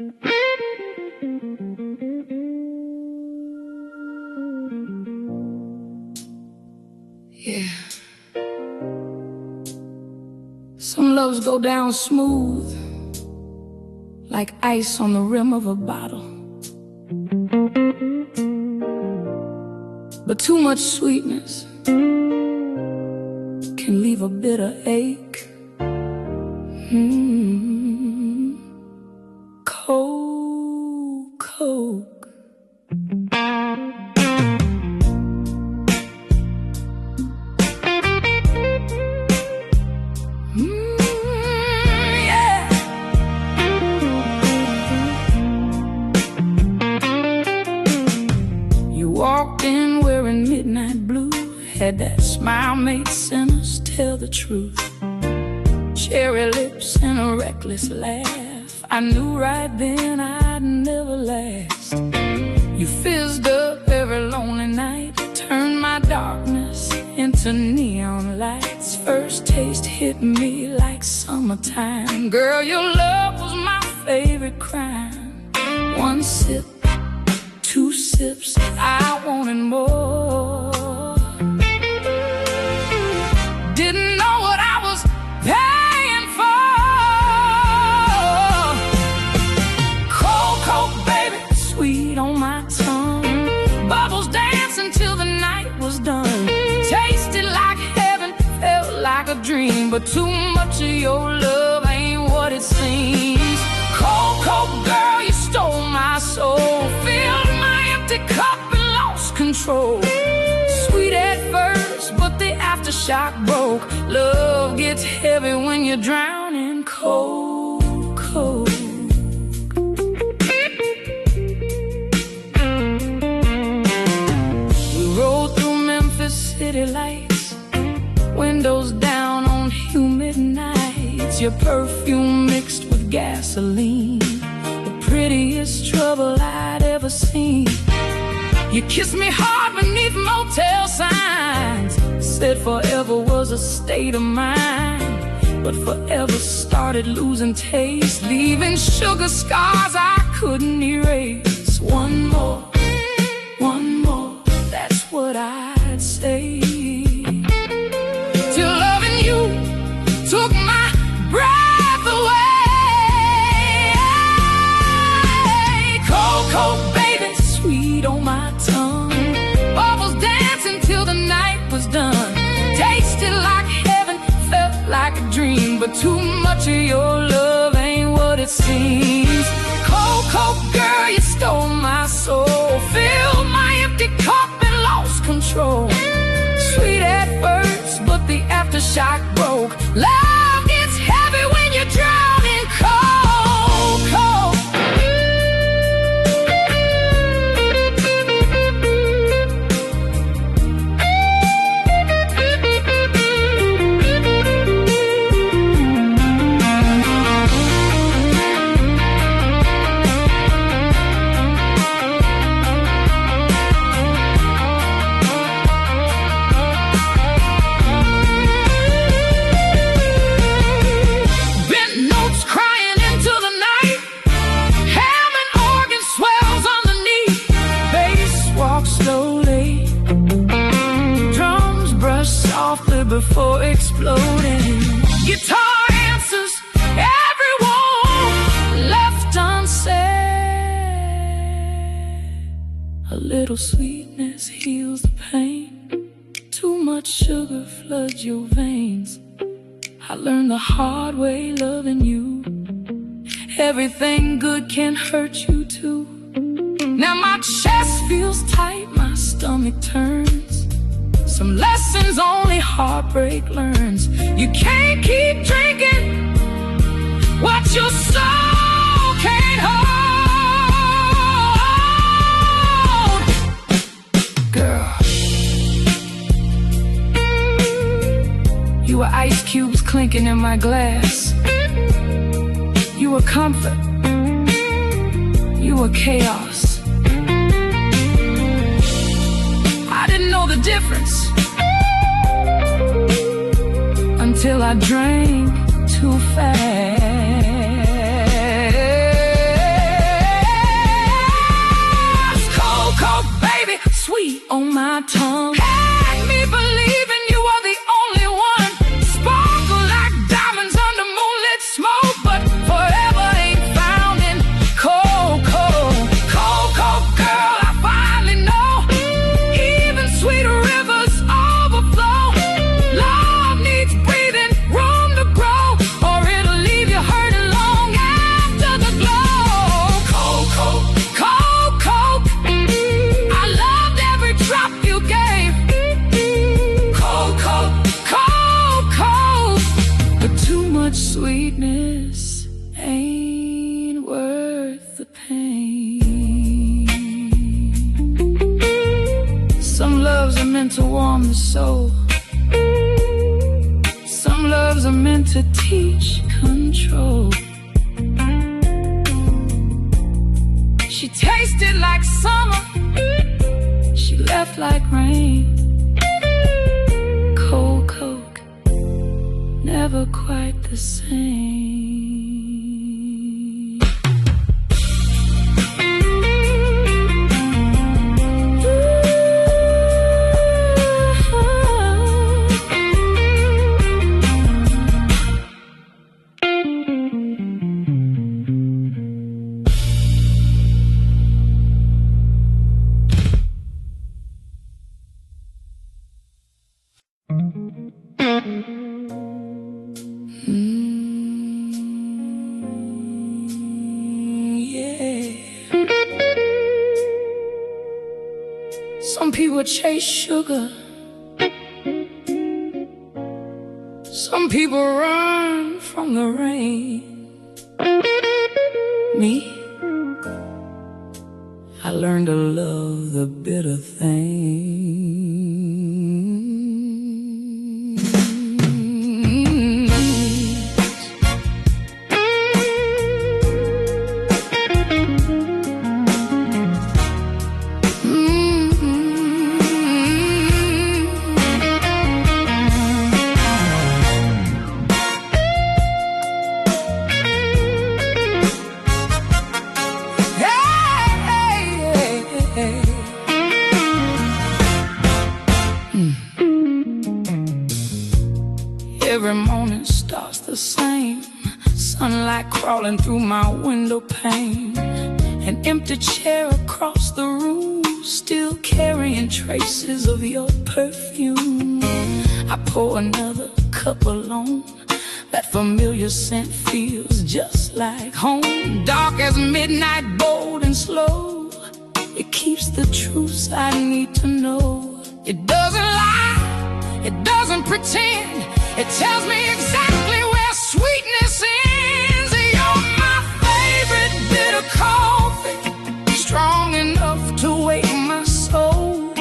Yeah. Some loves go down smooth, like ice on the rim of a bottle. But too much sweetness can leave a bitter ache. Coke. Yeah. You walked in wearing midnight blue, had that smile made sinners tell the truth. Cherry lips and a reckless laugh, I knew right then I'd never last. You fizzed up every lonely night, turned my darkness into neon lights. First taste hit me like summertime. Girl, your love was my favorite crime. One sip, two sips, I wanted more. Didn't know what I was paying for. Coke, baby, sweet on my tongue. Bubbles dancing till the night was done. Tasted like heaven, felt like a dream. But too much of your love ain't what it seems. Coke, girl, you stole my soul. Filled my empty cup and lost control. Sweet at first, but the aftershock broke. Love gets heavy when you drown in coke. We rode through Memphis city lights, windows down on humid nights. Your perfume mixed with gasoline, the prettiest trouble I'd ever seen. You kissed me hard beneath motel signs, said forever was a state of mind. But forever started losing taste, leaving sugar scars I couldn't erase. One more, that's what I'd say. Till loving you took my breath away. Coke, baby, sweet on my tongue. Bubbles dancing till the night was done. Tasted like heaven, felt like a dream. But too much of your love ain't what it seems. Coke, girl, you stole my soul. Filled my empty cup and lost control. Sweet at first, but the aftershock broke. Love gets heavy when you drown in coke. Before exploding, guitar answers everyone left unsaid. A little sweetness heals the pain. Too much sugar floods your veins. I learned the hard way loving you. Everything good can hurt you too. Now my chest feels tight, my stomach turns. Some lessons only heartbreak learns. You can't keep drinking what your soul can't hold. Girl, you were ice cubes clinking in my glass. You were comfort, you were chaos. I didn't know the difference until I drank too fast. pain. Some loves are meant to warm the soul. Some loves are meant to teach control. She tasted like summer, she left like rain. Cold Coke, never quite the same. Some people chase sugar, some people run from the rain. Me, I learned to love the bitter thing. Every morning starts the same. Sunlight crawling through my window pane. An empty chair across the room, still carrying traces of your perfume. I pour another cup alone. That familiar scent feels just like home. Dark as midnight, bold and slow. It keeps the truths I need to know. It doesn't lie, it doesn't pretend. It tells me exactly where sweetness ends. You're my favorite bitter coffee, strong enough to wake my soul.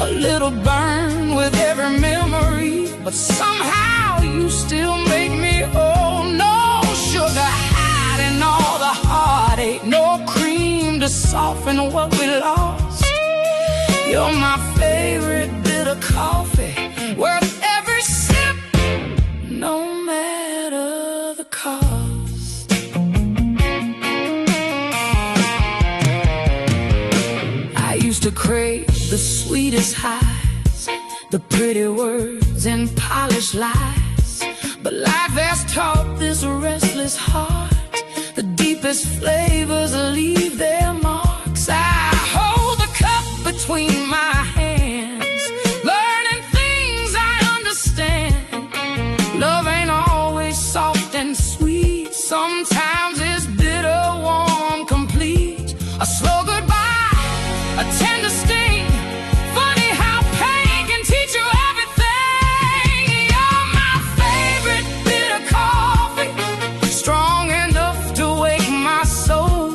A little burn with every memory, but somehow you still make me whole. No sugar hiding all the heartache, no cream to soften what we lost. You're my favorite bitter coffee, worth every sip, no matter the cost. I used to crave the sweetest highs, the pretty words and polished lies. But life has taught this restless heart the deepest flavors leave their marks. I hold the cup between my hands, learning things I understand. Love ain't always soft and sweet. Sometimes it's bitter, warm, complete. A slow goodbye, a tender sting. Funny how pain can teach you everything. You're my favorite bitter coffee, strong enough to wake my soul.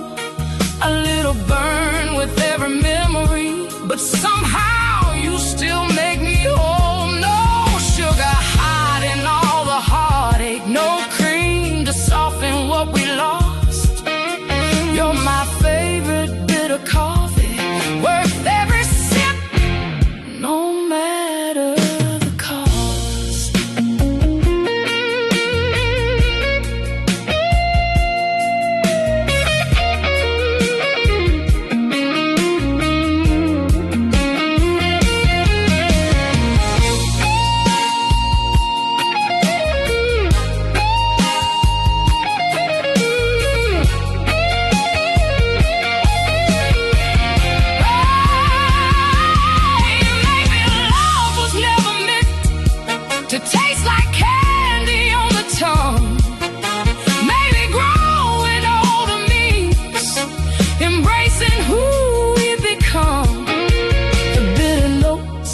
A little burn with every memory, but somehow you still make me whole. No sugar hiding all the heartache, no cream to soften what we lost. You're my favorite bitter coffee, worth every sip, no matter the cost. Maybe love was never meant to taste like candy on the tongue. Maybe growing older means embracing who we become. The bitter notes,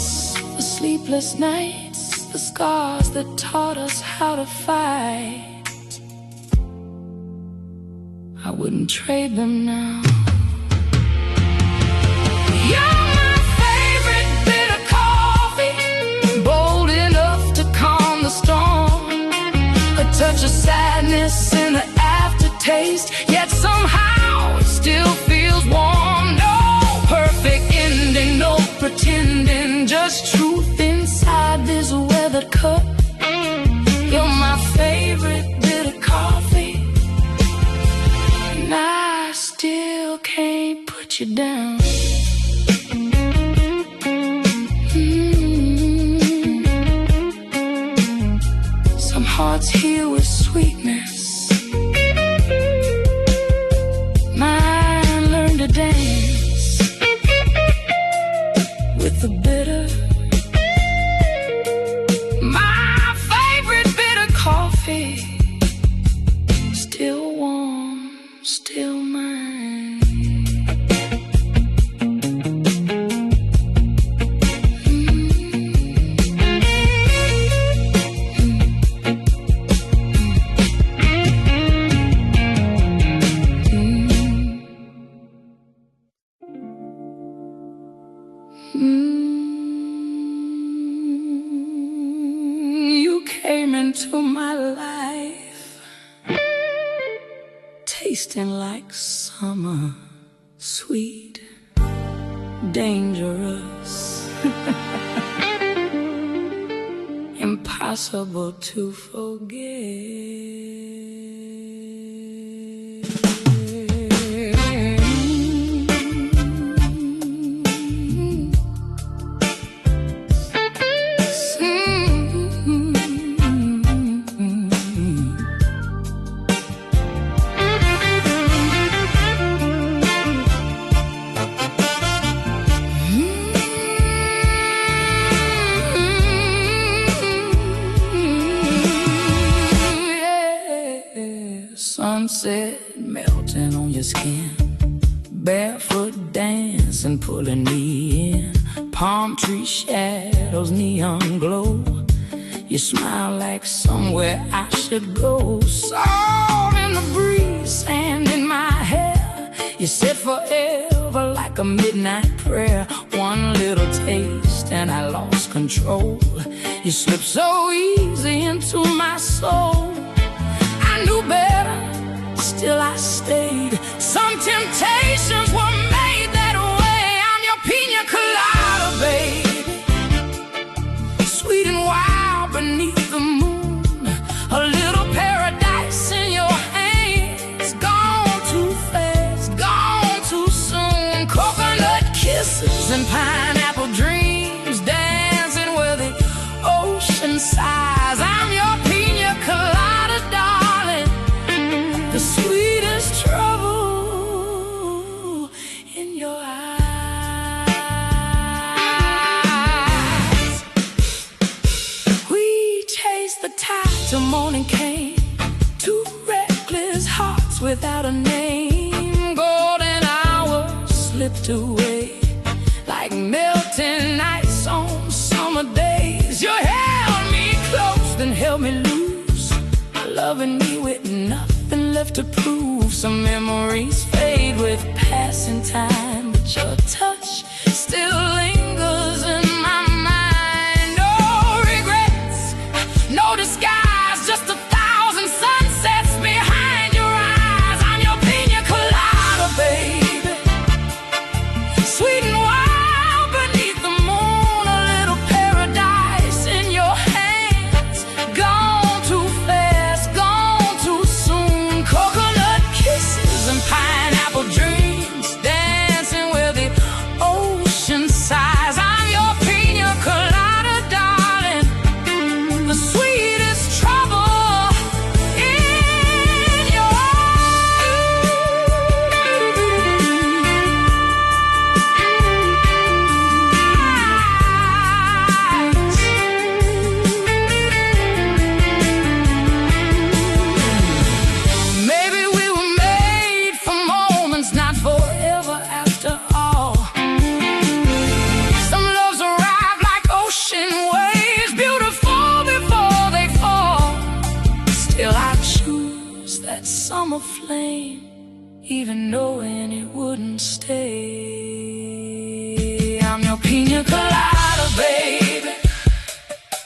the sleepless nights, the scars that taught us how to fight. I wouldn't trade them now. You're my favorite bit of coffee, bold enough to calm the storm. A touch of sadness in the aftertaste, yet somehow it still feels warm. No perfect ending, no pretending, just truth inside this weathered cup. You're my favorite bit of coffee, and I still can't put you down. Some hearts heal with sweetness, mine learn to dance with the bitter. My favorite bit of coffee, still warm, still mine. You came into my life, tasting like summer, sweet, dangerous, impossible to forget. Sunset melting on your skin, barefoot dancing, pulling me in. Palm tree shadows, neon glow. You smile like somewhere I should go. Salt in the breeze, sand in my hair. You said forever like a midnight prayer. One little taste and I lost control. You slipped so easy into my soul. I knew better, still I stayed. Some temptations were made that way. I'm your pina colada, baby, sweet and wild beneath the moon. A little paradise in your hands, gone too fast, gone too soon. Coconut kisses and pineapple dreams, dancing where the ocean sighs. I'm your pina colada, darling, the sweetest trouble in your eyes. We chased the tide till morning came, two reckless hearts without a name. Golden hours slipped away like melting ice on summer days. You held me close, then held me loose, loving me with nothing left to prove. Some memories fade with passing time, but your touch still lingers in my mind. No regrets, no disguise, just 1,000 sunsets behind your eyes. I'm your pina colada, baby, sweet and wild beneath the moon. A little paradise in your hands, gone too fast, gone too soon. Coconut kisses and pine even knowing it wouldn't stay. I'm your pina colada, baby,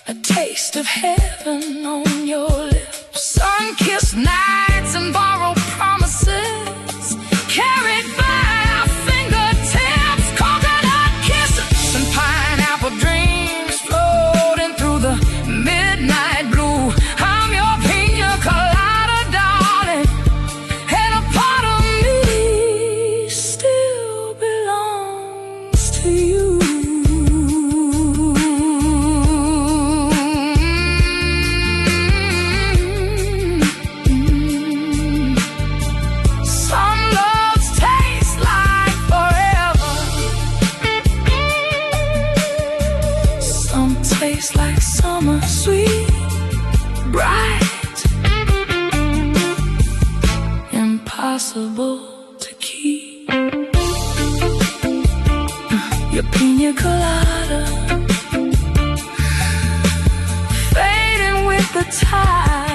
a taste of heaven on your lips. Sun-kissed nights and borrowed promises carried by our fingertips. Coconut kisses and pineapple dreams floating through the midnight blue. I'm your pina colada, darling, and a part of me still belongs to you. Tastes like summer, sweet, bright, impossible to keep. Your pina colada, fading with the tide.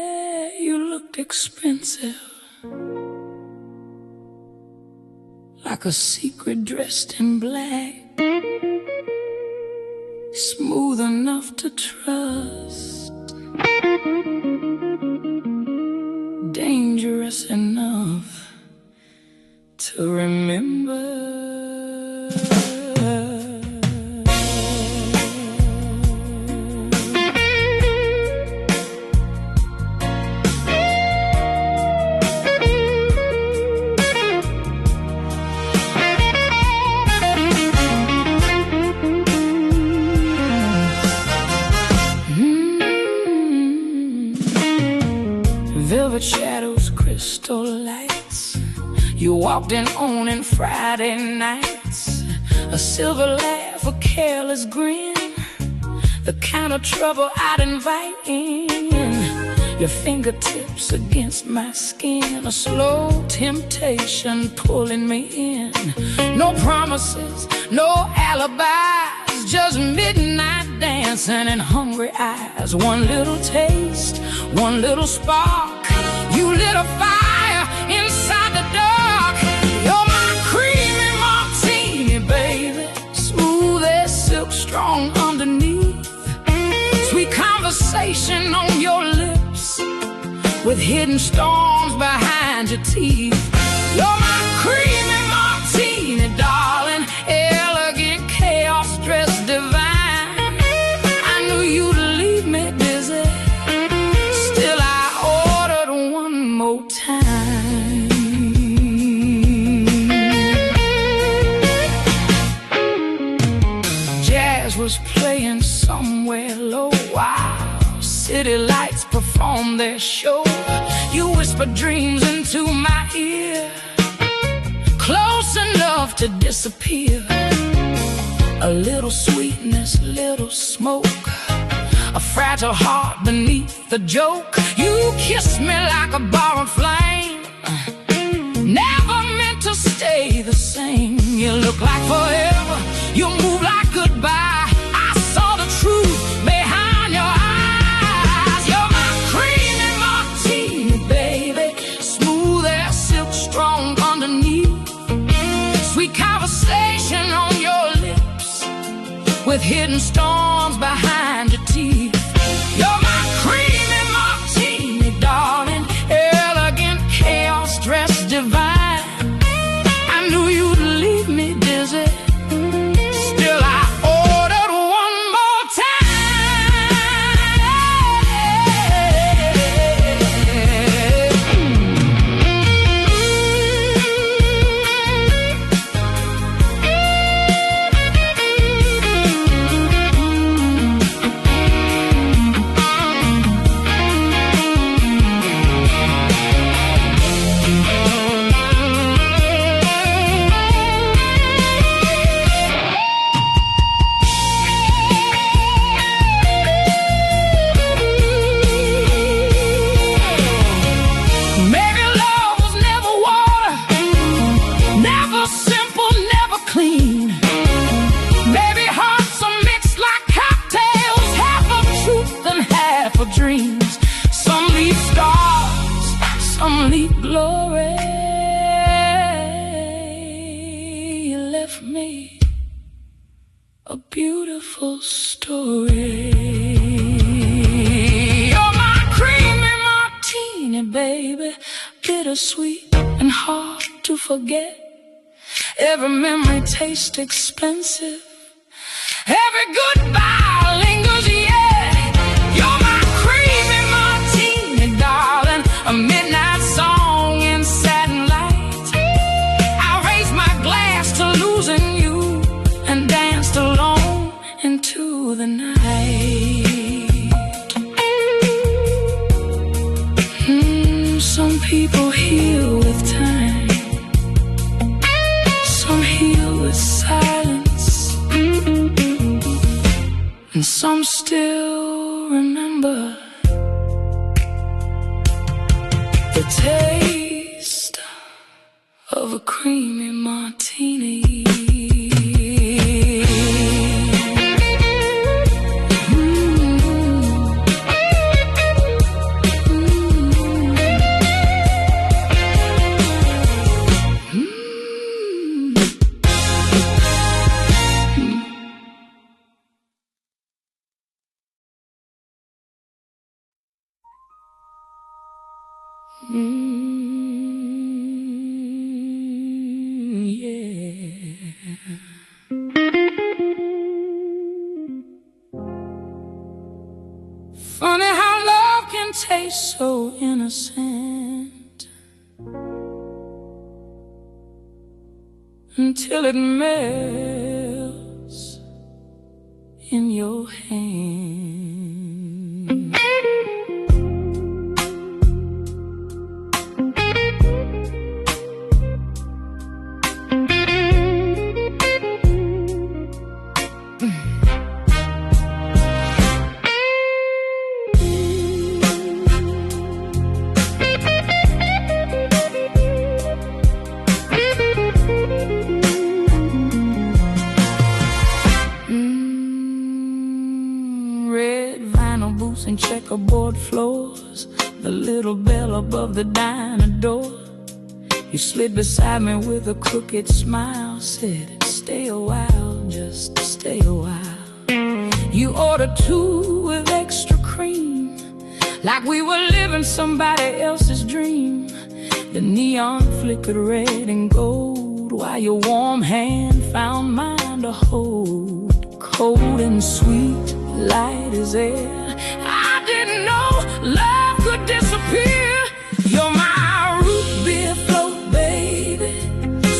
Yeah, you looked expensive, like a secret dressed in black, smooth enough to trust, dangerous enough to remember. Velvet shadows, crystal lights, you walked in on Friday nights. A silver laugh, a careless grin, the kind of trouble I'd invite in. Your fingertips against my skin, a slow temptation pulling me in. No promises, no alibis, just midnight dancing and hungry eyes. One little taste, one little spark, you lit a fire inside the dark. You're my creamy martini, baby, smooth as silk, strong underneath. Sweet conversation on your lips, with hidden storms behind your teeth. You're my creamy martini, darling, elegant chaos dressed divine. I knew you'd leave me dizzy, still I ordered one more time. Jazz was playing somewhere low, wow, city lights performed their show. You whispered dreams into my ear, close enough to disappear. A little sweetness, little smoke, a fragile heart beneath the joke. You kissed me like a borrowed flame, never meant to stay the same. You look like forever, you move like goodbye. I saw the truth behind your eyes. You're my creamy martini, baby, smooth as silk, strong underneath. Sweet conversation on your lips, with hidden storms behind your teeth. You're my creamy martini, darling, elegant chaos dressed divine. I knew you'd leave me dizzy, still I ordered one more time. leap glory. You left me a beautiful story. You're my creamy martini, baby, bittersweet and hard to forget. Every memory tastes expensive, every goodbye lingers yet. You're my creamy martini, darling, a midnight song in satin light. I raised my glass to losing you and danced alone into the night. Some people heal with time, some heal with silence, and some still remember the taste of a creamy martini. Yeah. Funny how love can taste so innocent until it melts in your hand. And checkerboard floors, the little bell above the diner door. You slid beside me with a crooked smile, said, stay a while, just stay a while. You ordered 2 with extra cream, like we were living somebody else's dream. The neon flickered red and gold, while your warm hand found mine to hold. Cold and sweet, light as air, I didn't know love could disappear. You're my root beer float, baby,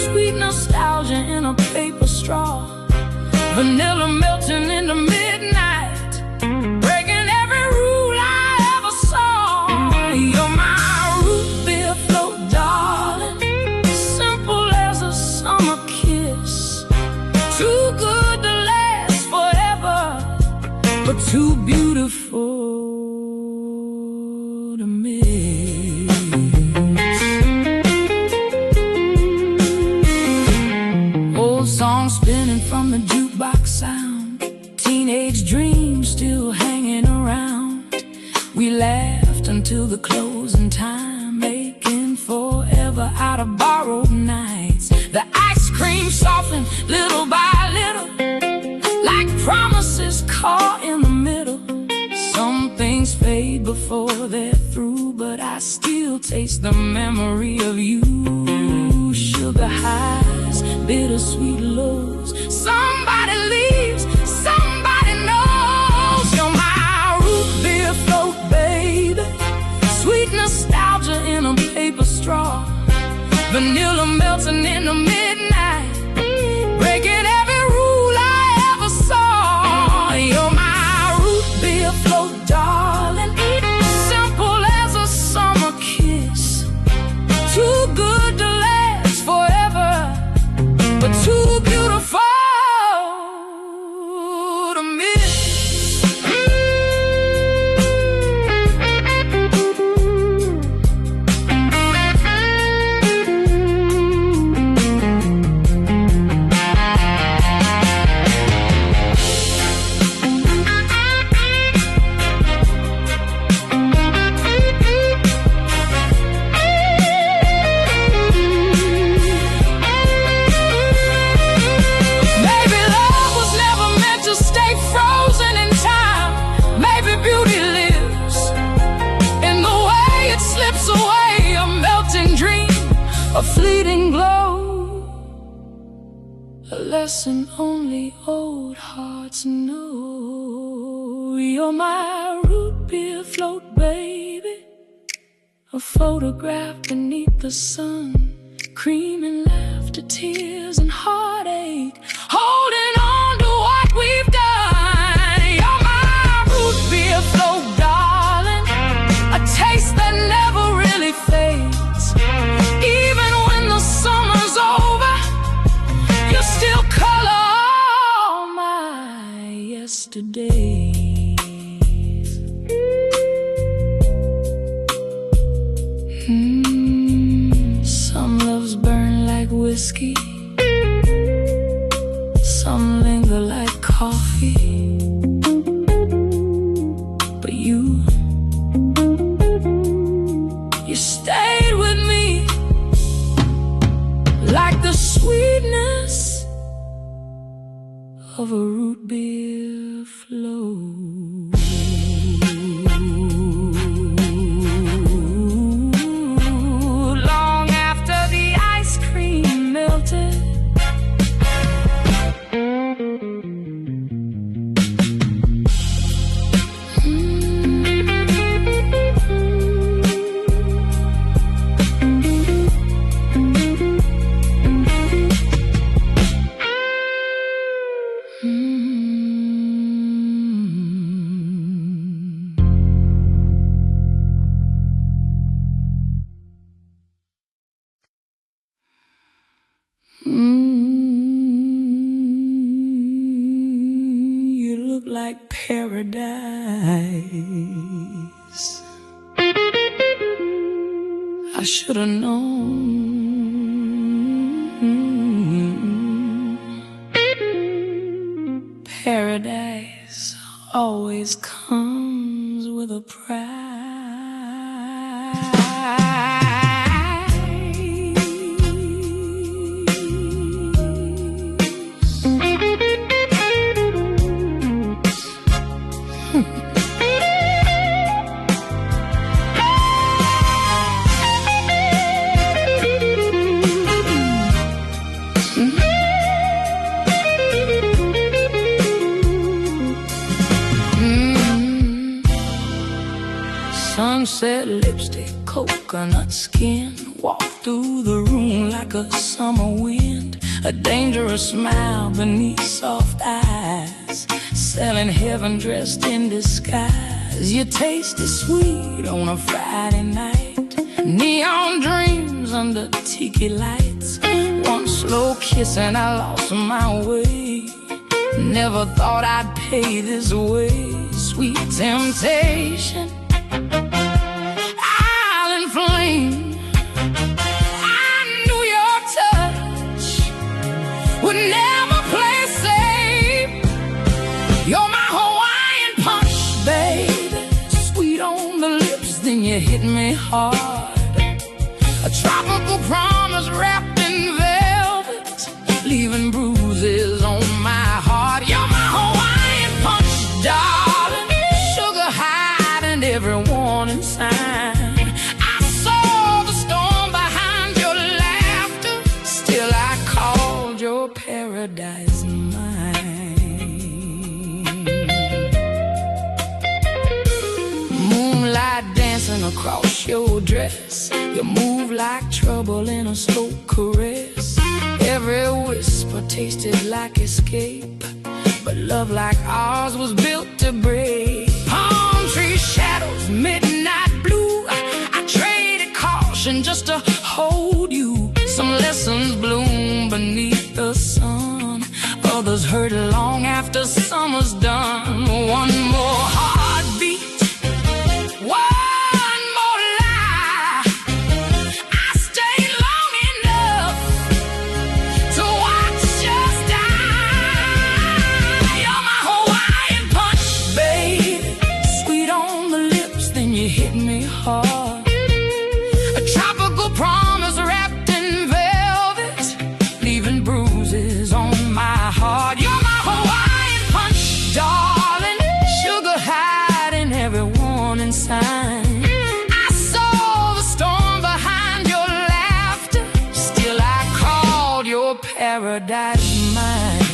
sweet nostalgia in a paper straw, vanilla melting into midnight, breaking every rule I ever saw. You're my root beer float, darling, simple as a summer kiss, too good to last forever, but too beautiful to miss. Old songs spinning from the jukebox sound, teenage dreams still hanging around. We laughed until the closing time, making forever out of borrowed nights. The ice cream softened little by little, like promises caught in the middle. Some things fade before they're through, but I still taste the memory of you. Sugar highs, bittersweet lows, somebody leaves, somebody knows. You're my root beer float, baby, sweet nostalgia in a paper straw, vanilla melting in the midnight, breaking every rule I ever saw. You're my root beer float, darling, simple as a summer kiss, too good to last forever, but too beautiful to miss. a fleeting glow, a lesson only old hearts know. You're my root beer float, baby, a photograph beneath the sun, cream and laughter, tears and heartache, holding on to what we've done. You're my root beer float, darling, a taste that never really fades. Even when the summer's over, you still color all my yesterdays. Some loves burn like whiskey, some linger like coffee, but you stayed with me like the sweetness of a root beer float. Long after the ice cream melted, you look like paradise. I should have known. Paradise always comes with a price. Sunset lipstick, coconut skin, walk through the room like a summer wind, a dangerous smile beneath soft eyes, selling heaven dressed in disguise. You tasted sweet on a Friday night, neon dreams under tiki lights. One slow kiss and I lost my way. Never thought I'd pay this way. Sweet temptation, island flame, I knew your touch would never play safe. You're my Hawaiian punch, baby, sweet on the lips, then you hit me hard. A tropical promise wrapped in velvet, leaving bruises on my heart. You're my Hawaiian punch, darling, sugar high and every warning sign. I saw the storm behind your laughter, still I called your paradise mine. Moonlight dancing across your dress, you move like trouble in a slow caress. Every whisper tasted like escape, but love like ours was built to break. Palm tree shadows, midnight blue, I traded caution just to hold you. Some lessons bloom beneath the sun, others hurt long after summer's done. One more heartbeat, one more lie. I stayed long enough to watch us die. You're my Hawaiian punch, baby, sweet on the lips, then you hit me hard. A tropical promise wrapped in velvet, leaving bruises on my heart. You're my Hawaiian punch, darling, sugar high paradise mine.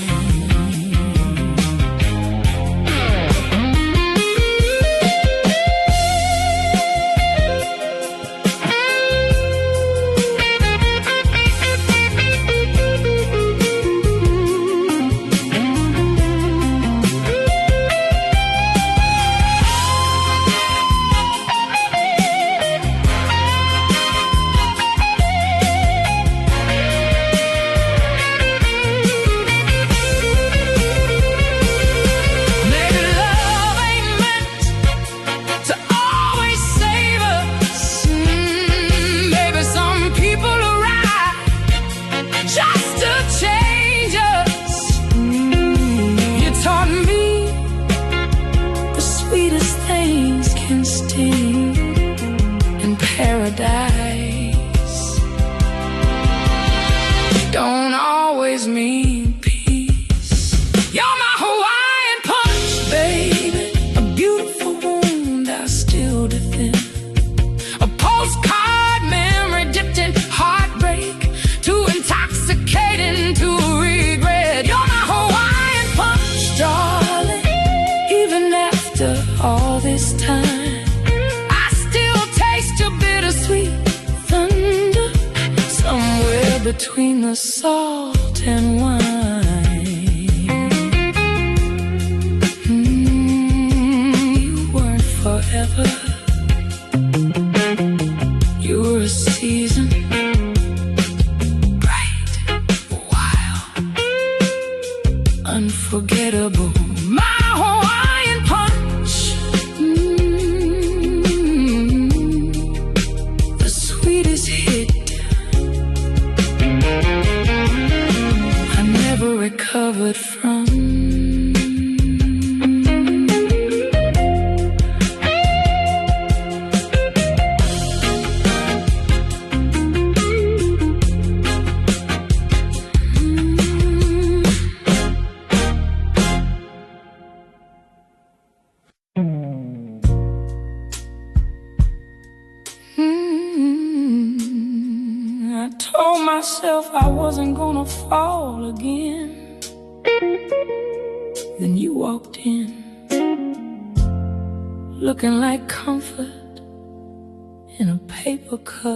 Paradise don't always mean peace. You're my Hawaiian punch, baby, a beautiful wound I still defend, a postcard memory dipped in heartbreak, too intoxicating to regret. You're my Hawaiian punch, darling, even after all this time. Sweet thunder somewhere between the salt and wine. You weren't forever. You were a season, bright, wild, unforgettable. My Hawaiian punch. Recovered from. I told myself I wasn't gonna fall again. Then you walked in, looking like comfort in a paper cup.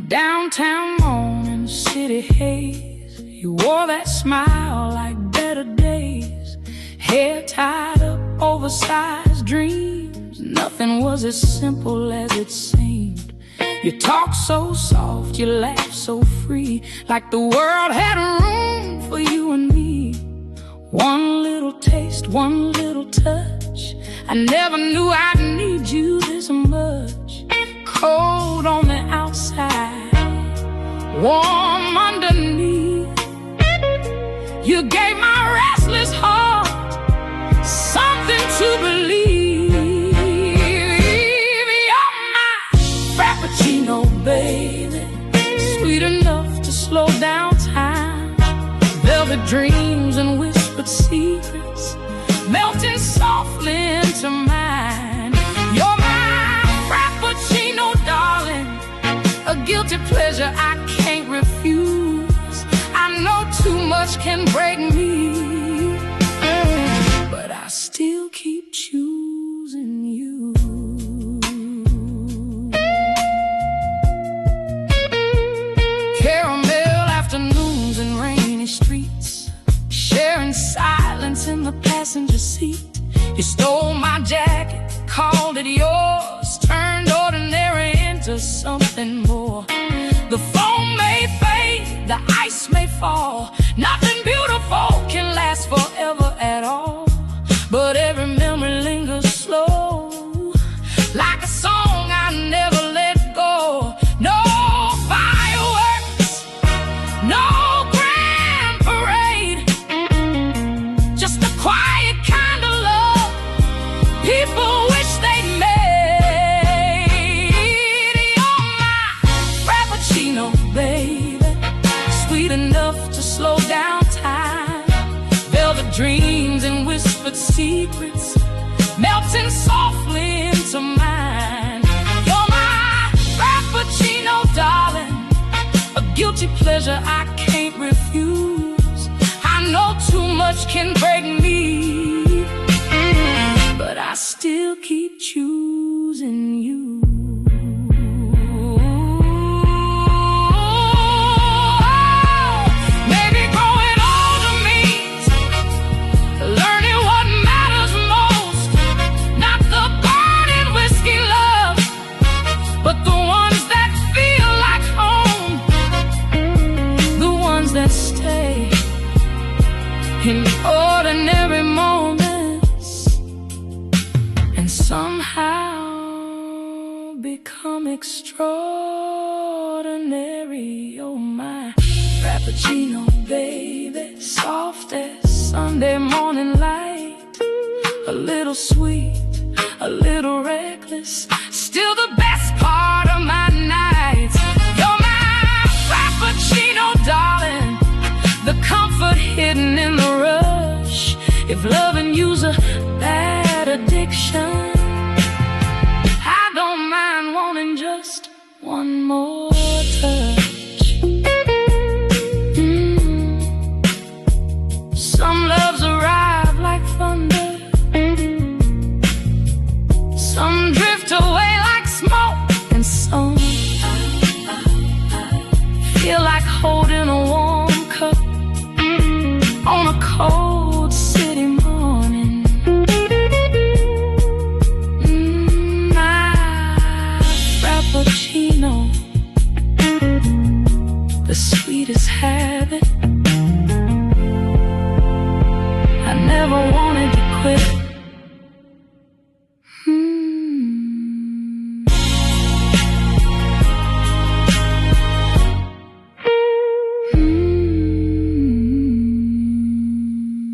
Downtown morning, city haze. You wore that smile like better days. Hair tied up, oversized dreams. Nothing was as simple as it seemed. You talked so soft, you laughed so free, like the world had room for you and me. One little taste, one little touch. I never knew I'd need you this much. Cold on the outside, warm underneath. You gave my restless heart something to believe. You're my frappuccino, baby, sweet enough to slow down time. Velvet dreams and whispered secrets melting softly into mine. You're my frappuccino, darling, a guilty pleasure I can't refuse. I know too much can break me, but I still keep choosing you. Caramel afternoons and rainy streets, sharing silence in the passenger seat. You stole my jacket, called it yours, turned ordinary into something more. The foam may fade, the ice may fall, nothing beautiful can last forever at all. But every memory lingers slow, like a song I never let go. No fireworks, no grand parade, just a quiet kind of love people wish they'd made. You're my frappuccino, baby, sweet enough guilty pleasure I can't refuse. I know too much can break me, but I still keep choosing you. Maybe growing older means learning what matters most. Not the burning whiskey love, but the ones that feel like home, the ones that stay in ordinary moments and somehow become extraordinary. Oh my Frappuccino baby, soft as Sunday morning light, a little sweet, a little reckless, still the best part of my nights. You're my Frappuccino darling, the comfort hidden in the rush. If loving you's a bad addiction,